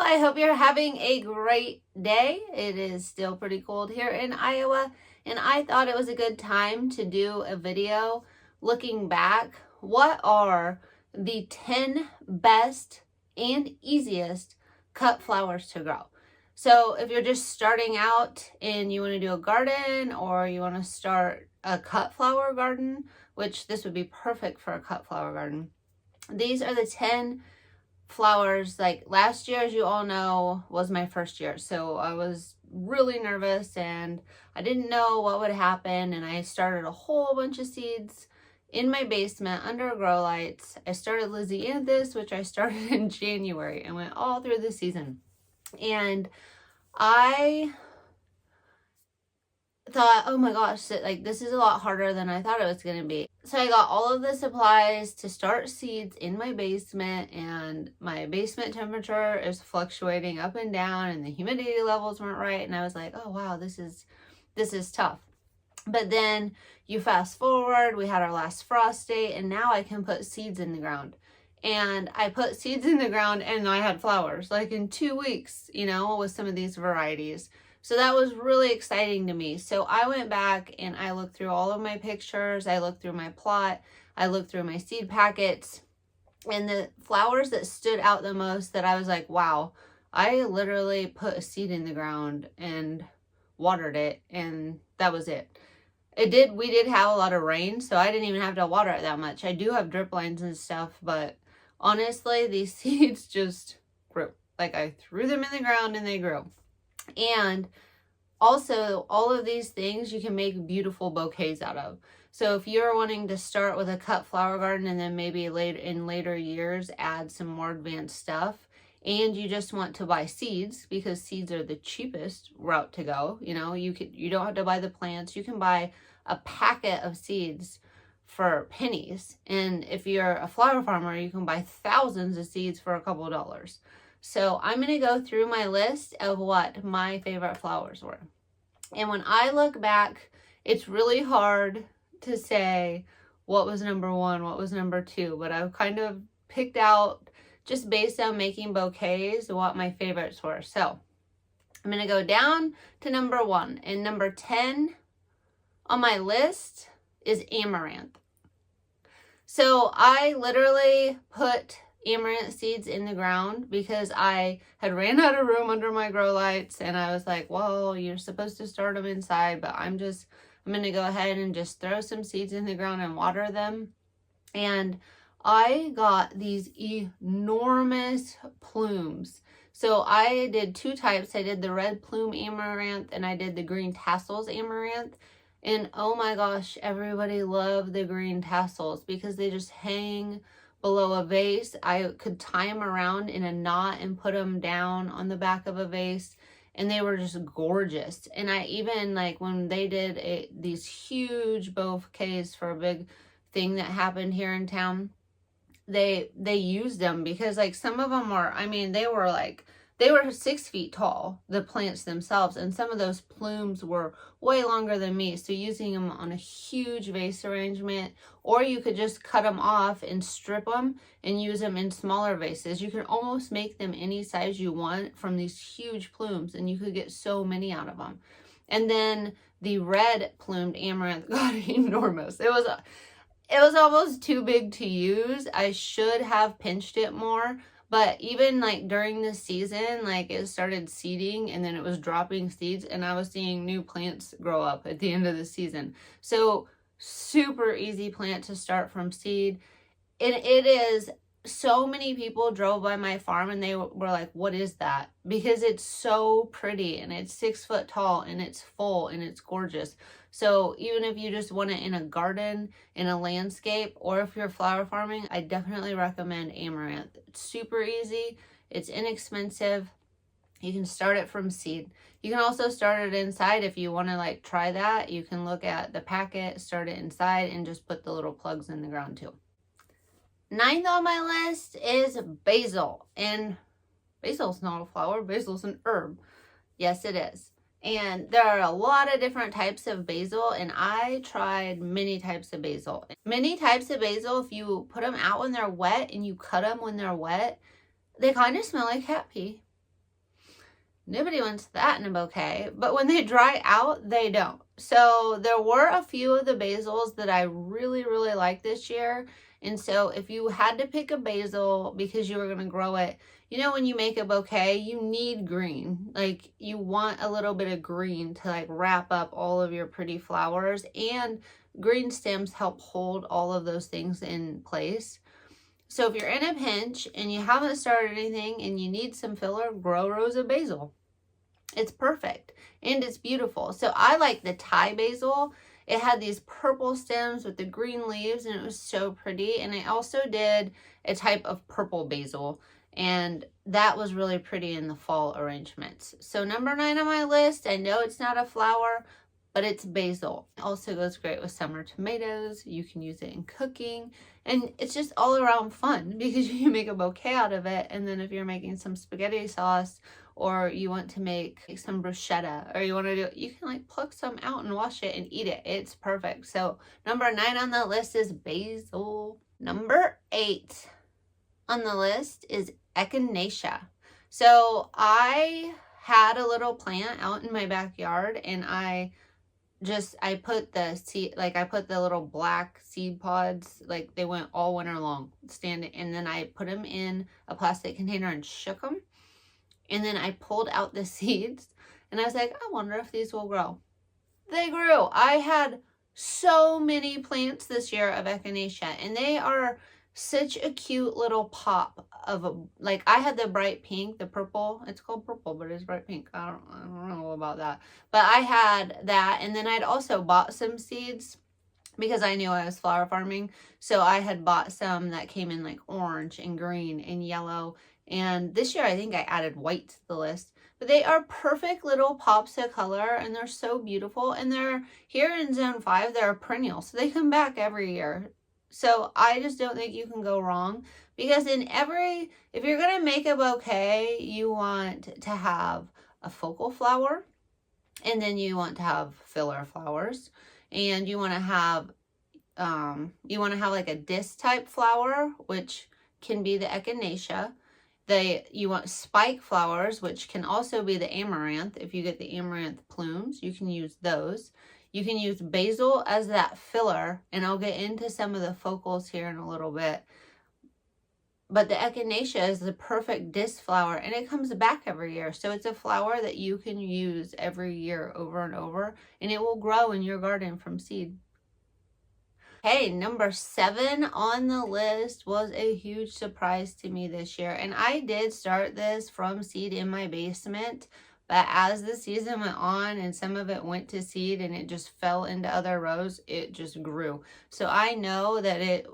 I hope you're having a great day. It is still pretty cold here in Iowa, and I thought it was a good time to do a video looking back. What are the 10 best and easiest cut flowers to grow? So if you're just starting out and you want to do a garden, or you want to start a cut flower garden, which this would be perfect for a cut flower garden, these are the 10 flowers. Like last year, as you all know, was my first year, so I was really nervous and I didn't know what would happen, and I started a whole bunch of seeds in my basement under grow lights. I started Lysianthus, which I started in January, and went all through the season. And I thought, oh my gosh, like this is a lot harder than I thought it was going to be. So I got all of the supplies to start seeds in my basement, and my basement temperature is fluctuating up and down, and the humidity levels weren't right. And I was like, oh wow, this is tough. But then you fast forward, we had our last frost date, and now I can put seeds in the ground. And I put seeds in the ground and I had flowers like in 2 weeks, with some of these varieties. So that was really exciting to me. So I went back and I looked through all of my pictures. I looked through my plot. I looked through my seed packets. And the flowers that stood out the most, that I was like, wow, I literally put a seed in the ground and watered it, and that was it. We did have a lot of rain, so I didn't even have to water it that much. I do have drip lines and stuff, but honestly, these seeds just grew. Like I threw them in the ground and they grew. And also, all of these things you can make beautiful bouquets out of. So if you're wanting to start with a cut flower garden and then maybe in later years add some more advanced stuff, and you just want to buy seeds, because seeds are the cheapest route to go. You don't have to buy the plants. You can buy a packet of seeds for pennies. And if you're a flower farmer, you can buy thousands of seeds for a couple of dollars. So I'm going to go through my list of what my favorite flowers were. And when I look back, it's really hard to say what was number one, what was number two, but I've kind of picked out, just based on making bouquets, what my favorites were. So I'm going to go down to number one, and number 10 on my list is Amaranth. So I literally put amaranth seeds in the ground because I had ran out of room under my grow lights, and I was like, well, you're supposed to start them inside, but I'm going to go ahead and just throw some seeds in the ground and water them. And I got these enormous plumes. So I did two types. I did the red plume amaranth and I did the green tassels amaranth. And oh my gosh, everybody loved the green tassels because they just hang below a vase. I could tie them around in a knot and put them down on the back of a vase, and they were just gorgeous. And I even, like, when they did these huge bouquets for a big thing that happened here in town, they used them, because like some of them were, they were 6 feet tall, the plants themselves, and some of those plumes were way longer than me. So using them on a huge vase arrangement, or you could just cut them off and strip them and use them in smaller vases. You can almost make them any size you want from these huge plumes, and you could get so many out of them. And then the red plumed amaranth got enormous. It was almost too big to use. I should have pinched it more. But even like during the season, like it started seeding and then it was dropping seeds, and I was seeing new plants grow up at the end of the season. So super easy plant to start from seed. And it is, so many people drove by my farm and they were like, what is that? Because it's so pretty, and it's 6 foot tall, and it's full, and it's gorgeous. So even if you just want it in a garden, in a landscape, or if you're flower farming, I definitely recommend Amaranth. It's super easy. It's inexpensive. You can start it from seed. You can also start it inside if you want to like try that. You can look at the packet, start it inside, and just put the little plugs in the ground too. 9th on my list is basil. And basil's not a flower, basil's an herb. Yes, it is. And there are a lot of different types of basil, and I tried many types of basil. Many types of basil, if you put them out when they're wet and you cut them when they're wet, they kind of smell like cat pee. Nobody wants that in a bouquet, but when they dry out, they don't. So there were a few of the basils that I really, really liked this year. And so if you had to pick a basil because you were going to grow it, you know, when you make a bouquet, you need green. Like, you want a little bit of green to like wrap up all of your pretty flowers, and green stems help hold all of those things in place. So if you're in a pinch and you haven't started anything and you need some filler, grow rows of basil. It's perfect and it's beautiful. So I like the Thai basil. It had these purple stems with the green leaves and it was so pretty. And I also did a type of purple basil, and that was really pretty in the fall arrangements. So number 9 on my list, I know it's not a flower, but it's basil. It also goes great with summer tomatoes. You can use it in cooking, and it's just all around fun because you can make a bouquet out of it. And then if you're making some spaghetti sauce, or you want to make some bruschetta, or you want to do, you can like pluck some out and wash it and eat it. It's perfect. So number 9 on the list is basil. Number 8 on the list is Echinacea. So I had a little plant out in my backyard, and I put the seed, like I put the little black seed pods, like they went all winter long standing, and then I put them in a plastic container and shook them. And then I pulled out the seeds and I was like, I wonder if these will grow. They grew. I had so many plants this year of Echinacea, and they are such a cute little pop of like, I had the bright pink, the purple. It's called purple, but it's bright pink. I don't know about that. But I had that, and then I'd also bought some seeds because I knew I was flower farming. So I had bought some that came in like orange and green and yellow. And this year I think I added white to the list. But they are perfect little pops of color, and they're so beautiful. And they're here in zone 5, they're a perennial, so they come back every year. So I just don't think you can go wrong, because if you're going to make a bouquet, you want to have a focal flower, and then you want to have filler flowers, and you want to have like a disc type flower, which can be the Echinacea. You want spike flowers, which can also be the Amaranth. If you get the Amaranth plumes, you can use those. You can use basil as that filler, and I'll get into some of the focals here in a little bit. But the Echinacea is the perfect disc flower, and it comes back every year. So it's a flower that you can use every year over and over, and it will grow in your garden from seed. Hey, number 7 on the list was a huge surprise to me this year. And I did start this from seed in my basement, but as the season went on and some of it went to seed and it just fell into other rows, it just grew. So I know that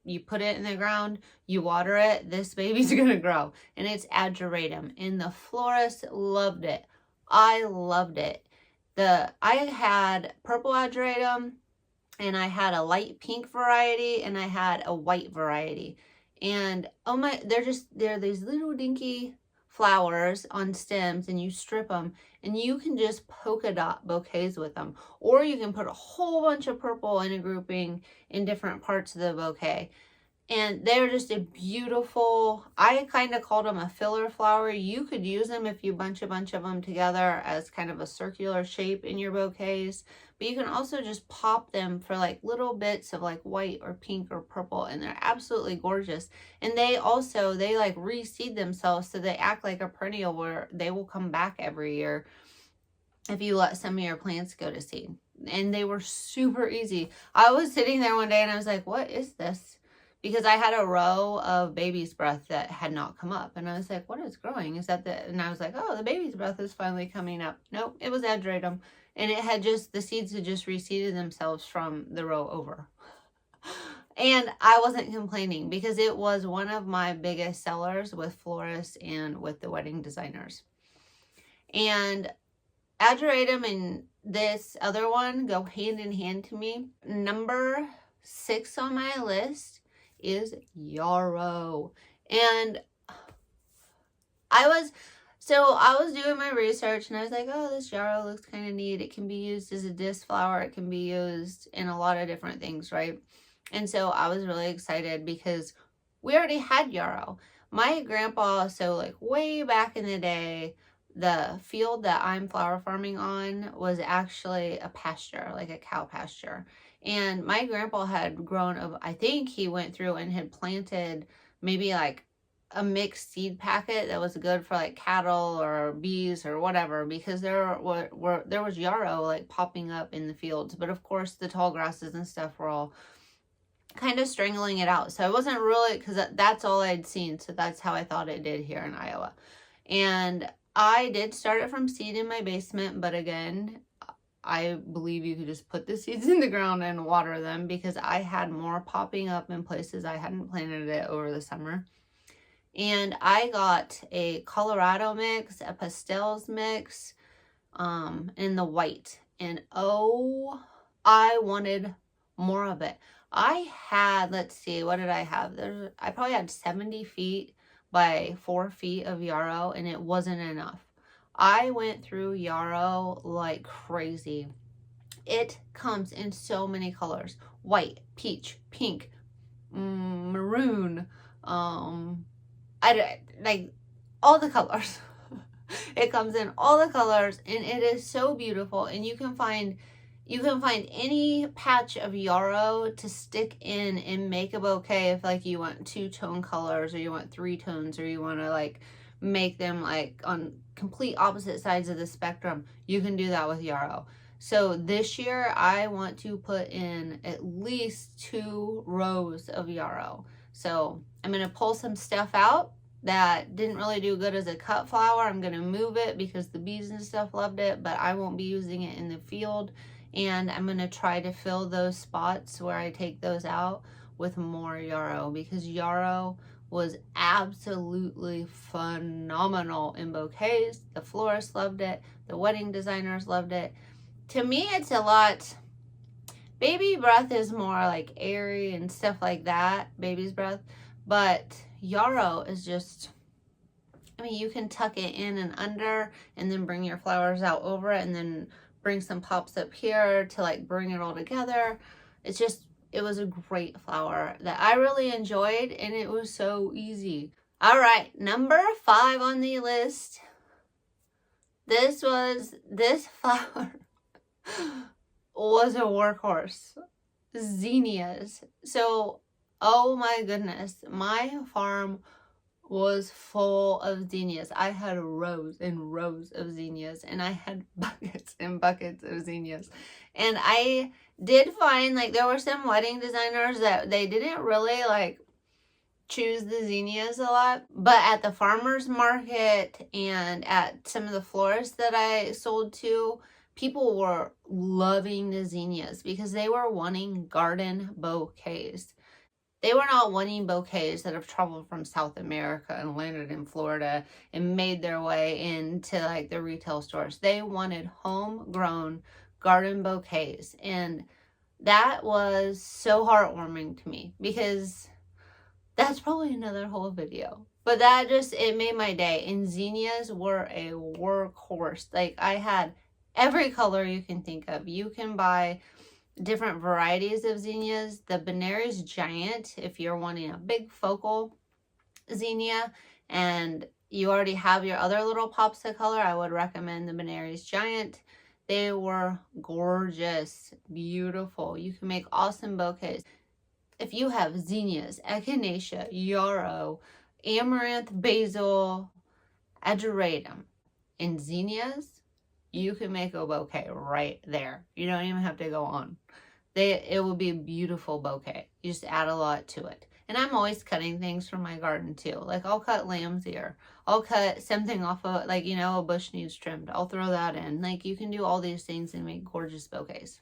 you put it in the ground, you water it, this baby's gonna grow. And it's Andriatum, and the florists loved it. I loved it. I had purple Andriatum, and I had a light pink variety, and I had a white variety. And oh my, they're these little dinky flowers on stems, and you strip them, and you can just polka dot bouquets with them. Or you can put a whole bunch of purple in a grouping in different parts of the bouquet. And they're just a beautiful, I kind of called them a filler flower. You could use them if you bunch a bunch of them together as kind of a circular shape in your bouquets. But you can also just pop them for like little bits of like white or pink or purple, and they're absolutely gorgeous. And they like reseed themselves, so they act like a perennial where they will come back every year if you let some of your plants go to seed. And they were super easy. I was sitting there one day and I was like, what is this? Because I had a row of baby's breath that had not come up. And I was like, what is growing? And I was like, oh, the baby's breath is finally coming up. Nope, it was Andriatum. And the seeds had just reseeded themselves from the row over. And I wasn't complaining because it was one of my biggest sellers with florists and with the wedding designers. And Andriatum and this other one go hand in hand to me. Number 6 on my list is Yarrow. And I was doing my research, and I was like, oh, this Yarrow looks kind of neat. It can be used as a disc flower. It can be used in a lot of different things, right? And so I was really excited because we already had Yarrow. My grandpa, so like way back in the day, the field that I'm flower farming on was actually a pasture, like a cow pasture. And my grandpa had grown, I think he went through and had planted maybe like a mixed seed packet that was good for like cattle or bees or whatever, because there was yarrow like popping up in the fields. But of course the tall grasses and stuff were all kind of strangling it out. So I wasn't really, because that's all I'd seen. So that's how I thought it did here in Iowa. And I did start it from seed in my basement, but again, I believe you could just put the seeds in the ground and water them, because I had more popping up in places I hadn't planted it over the summer. And I got a Colorado mix, a pastels mix, in the white. And oh, I wanted more of it. I had, let's see, what did I have? I probably had 70 feet by 4 feet of yarrow, and it wasn't enough. I went through yarrow like crazy. It comes in so many colors: white, peach, pink, maroon, like all the colors. It comes in all the colors, and it is so beautiful. And you can find any patch of yarrow to stick in and make a bouquet if like you want 2-tone colors, or you want 3 tones, or you want to like make them like on complete opposite sides of the spectrum. You can do that with yarrow. So this year I want to put in at least 2 rows of yarrow. So I'm going to pull some stuff out that didn't really do good as a cut flower. I'm going to move it because the bees and stuff loved it, but I won't be using it in the field. And I'm going to try to fill those spots where I take those out with more yarrow, because yarrow was absolutely phenomenal in bouquets. The florists loved it. The wedding designers loved it. To me, it's a lot. Baby breath is more like airy and stuff like that, baby's breath. But yarrow is just, I mean, you can tuck it in and under and then bring your flowers out over it, and then bring some pops up here to like bring it all together. It's just, it was a great flower that I really enjoyed, and it was so easy. All right, number 5 on the list. This flower was a workhorse. Zinnias. So, oh my goodness, my farm was full of zinnias. I had rows and rows of zinnias, and I had buckets and buckets of zinnias. And I did find like there were some wedding designers that they didn't really like choose the zinnias a lot, but at the farmer's market and at some of the florists that I sold to, people were loving the zinnias because they were wanting garden bouquets. They were not wanting bouquets that have traveled from South America and landed in Florida and made their way into like the retail stores. They wanted homegrown garden bouquets. And that was so heartwarming to me, because that's probably another whole video. But that just, it made my day. And zinnias were a workhorse. Like, I had every color you can think of. You can buy different varieties of zinnias. The Benary's Giant, if you're wanting a big focal zinnia and you already have your other little pops of color, I would recommend the Benary's Giant. They were gorgeous, beautiful. You can make awesome bouquets. If you have zinnias, Echinacea, Yarrow, Amaranth, Basil, Andriatum, and zinnias, you can make a bouquet right there. You don't even have to go on. It will be a beautiful bouquet. You just add a lot to it. And I'm always cutting things from my garden too. Like, I'll cut lamb's ear. I'll cut something off of, like, you know, a bush needs trimmed. I'll throw that in. Like, you can do all these things and make gorgeous bouquets.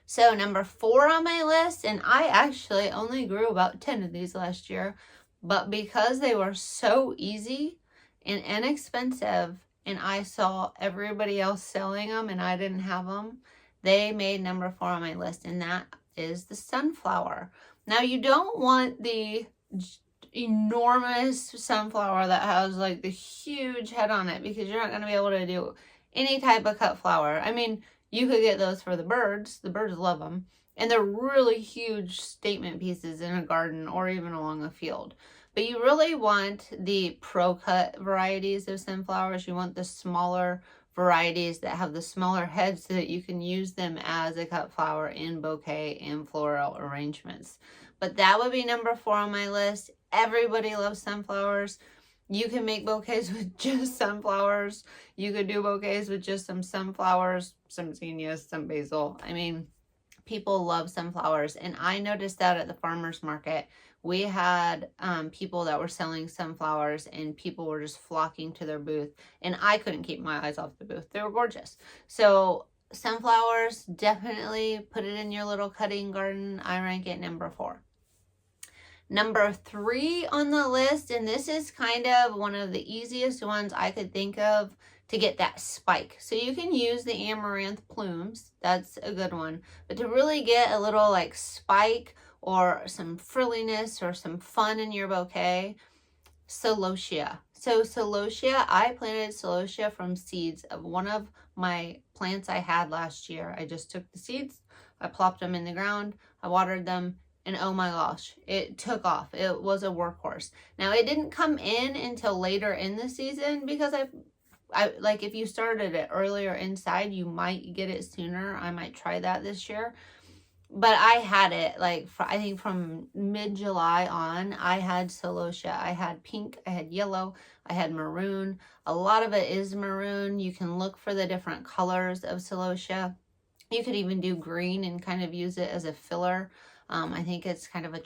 So number 4 on my list, and I actually only grew about 10 of these last year, but because they were so easy and inexpensive, and I saw everybody else selling them and I didn't have them, they made number 4 on my list, and that is the sunflower. Now, you don't want the enormous sunflower that has like the huge head on it, because you're not going to be able to do any type of cut flower. I mean, you could get those for the birds. The birds love them. And they're really huge statement pieces in a garden or even along a field. But you really want the pro-cut varieties of sunflowers. You want the smaller varieties that have the smaller heads so that you can use them as a cut flower in bouquet and floral arrangements. But that would be number 4 on my list. Everybody loves sunflowers. You can make bouquets with just sunflowers. You could do bouquets with just some sunflowers, some zinnias, some basil. I mean, people love sunflowers. And I noticed that at the farmer's market. We had people that were selling sunflowers and people were just flocking to their booth. And I couldn't keep my eyes off the booth. They were gorgeous. So sunflowers, definitely put it in your little cutting garden. I rank it number 4. Number 3 on the list, and this is kind of one of the easiest ones I could think of to get that spike. So you can use the amaranth plumes. That's a good one. But to really get a little like spike or some frilliness or some fun in your bouquet, Celosia. So Celosia, I planted Celosia from seeds of one of my plants I had last year. I just took the seeds, I plopped them in the ground, I watered them, and oh my gosh, it took off. It was a workhorse. Now, it didn't come in until later in the season because I like if you started it earlier inside, you might get it sooner. I might try that this year. But I had it like, I think from mid-July on, I had Celosia. I had pink, I had yellow, I had maroon. A lot of it is maroon. You can look for the different colors of Celosia. You could even do green and kind of use it as a filler. I think it's kind of a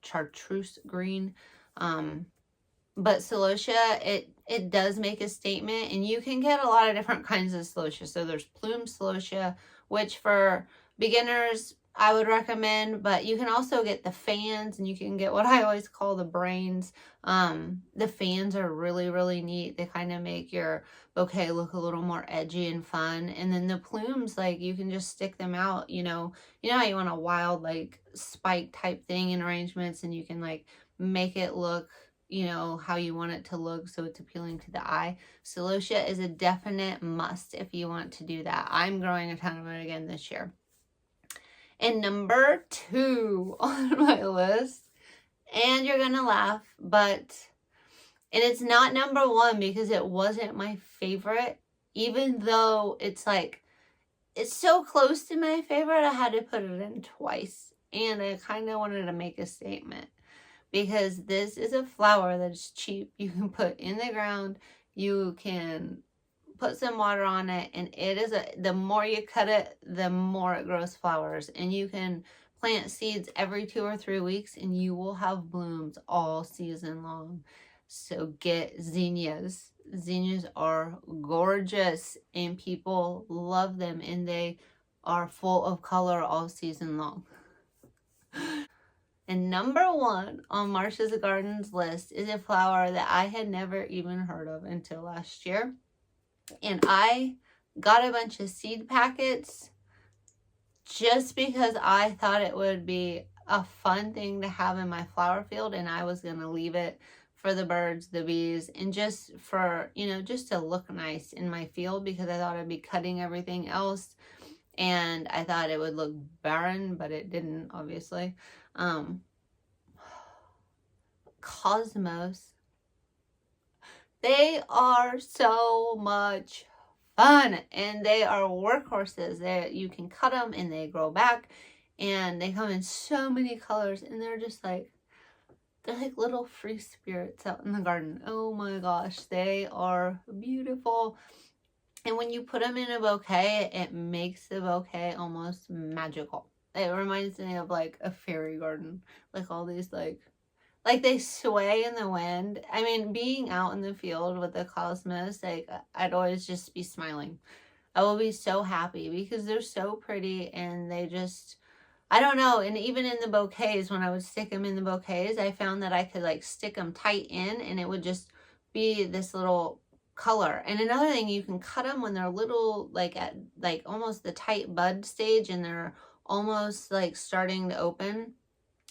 chartreuse green. But Celosia, it does make a statement, and you can get a lot of different kinds of Celosia. So there's plume Celosia, which for beginners, I would recommend, but you can also get the fans, and you can get what I always call the brains. The fans are really, really neat. They kind of make your bouquet look a little more edgy and fun. And then the plumes, like you can just stick them out, you know how you want a wild like spike type thing in arrangements, and you can like make it look, how you want it to look so it's appealing to the eye. Celosia is a definite must if you want to do that. I'm growing a ton of it again this year. And number 2 on my list, and you're gonna laugh, and it's not number 1 because it wasn't my favorite, even though it's so close to my favorite, I had to put it in twice. And I kind of wanted to make a statement because this is a flower that's cheap. You can put in the ground, you can put some water on it, and the more you cut it, the more it grows flowers. And you can plant seeds every 2 or 3 weeks and you will have blooms all season long. So get zinnias. Zinnias are gorgeous and people love them, and they are full of color all season long. And number 1 on Marsh's Gardens list is a flower that I had never even heard of until last year. And I got a bunch of seed packets just because I thought it would be a fun thing to have in my flower field, and I was going to leave it for the birds, the bees, and just for, just to look nice in my field because I thought I'd be cutting everything else, and I thought it would look barren, but it didn't, obviously. Cosmos. They are so much fun, and they are workhorses. You can cut them and they grow back, and they come in so many colors, and they're like little free spirits out in the garden. Oh my gosh, they are beautiful. And when you put them in a bouquet, it makes the bouquet almost magical. It reminds me of like a fairy garden, like all these like they sway in the wind. I mean, being out in the field with the cosmos, I'd always just be smiling. I will be so happy because they're so pretty, and they just, I don't know. And even in the bouquets, when I would stick them in the bouquets, I found that I could like stick them tight in, and it would just be this little color. And another thing, you can cut them when they're little, like at like almost the tight bud stage, and they're almost like starting to open.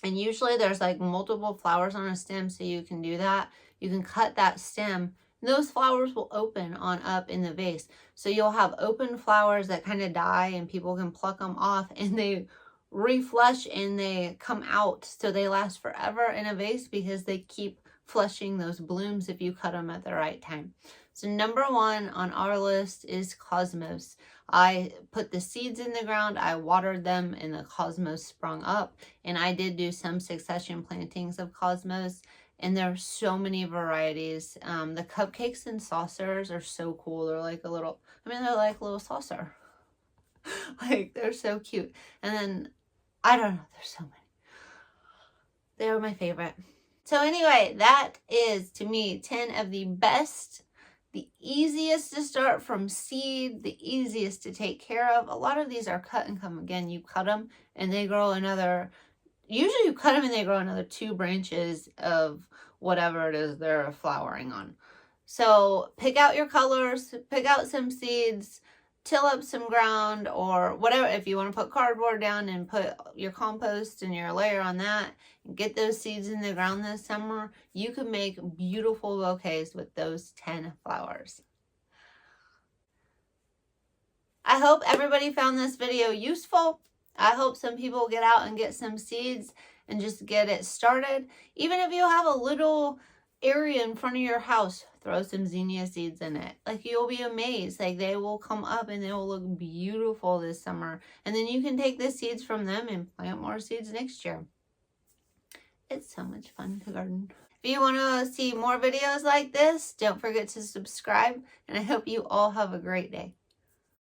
And usually there's like multiple flowers on a stem, so you can do that. You can cut that stem, and those flowers will open on up in the vase. So you'll have open flowers that kind of die, and people can pluck them off, and they reflush and they come out, so they last forever in a vase because they keep flushing those blooms if you cut them at the right time. So number one on our list is cosmos. I put the seeds in the ground, I watered them, and the cosmos sprung up. And I did do some succession plantings of cosmos, and there are so many varieties. The cupcakes and saucers are so cool. They're like a little, they're like a little saucer. Like, they're so cute. And then, I don't know, there's so many. They're my favorite. So anyway, that is, to me, 10 of the best, the easiest to start from seed, the easiest to take care of. A lot of these are cut and come. Again, you cut them and they grow another, usually you cut them and they grow another 2 branches of whatever it is they're flowering on. So pick out your colors, pick out some seeds, till up some ground or whatever. If you want to put cardboard down and put your compost and your layer on that, and get those seeds in the ground this summer, you can make beautiful bouquets with those 10 flowers. I hope everybody found this video useful. I hope some people get out and get some seeds and just get it started. Even if you have a little area in front of your house, throw some zinnia seeds in it. Like, you'll be amazed. Like, they will come up and they will look beautiful this summer. And then you can take the seeds from them and plant more seeds next year. It's so much fun to garden. If you want to see more videos like this, don't forget to subscribe. And I hope you all have a great day.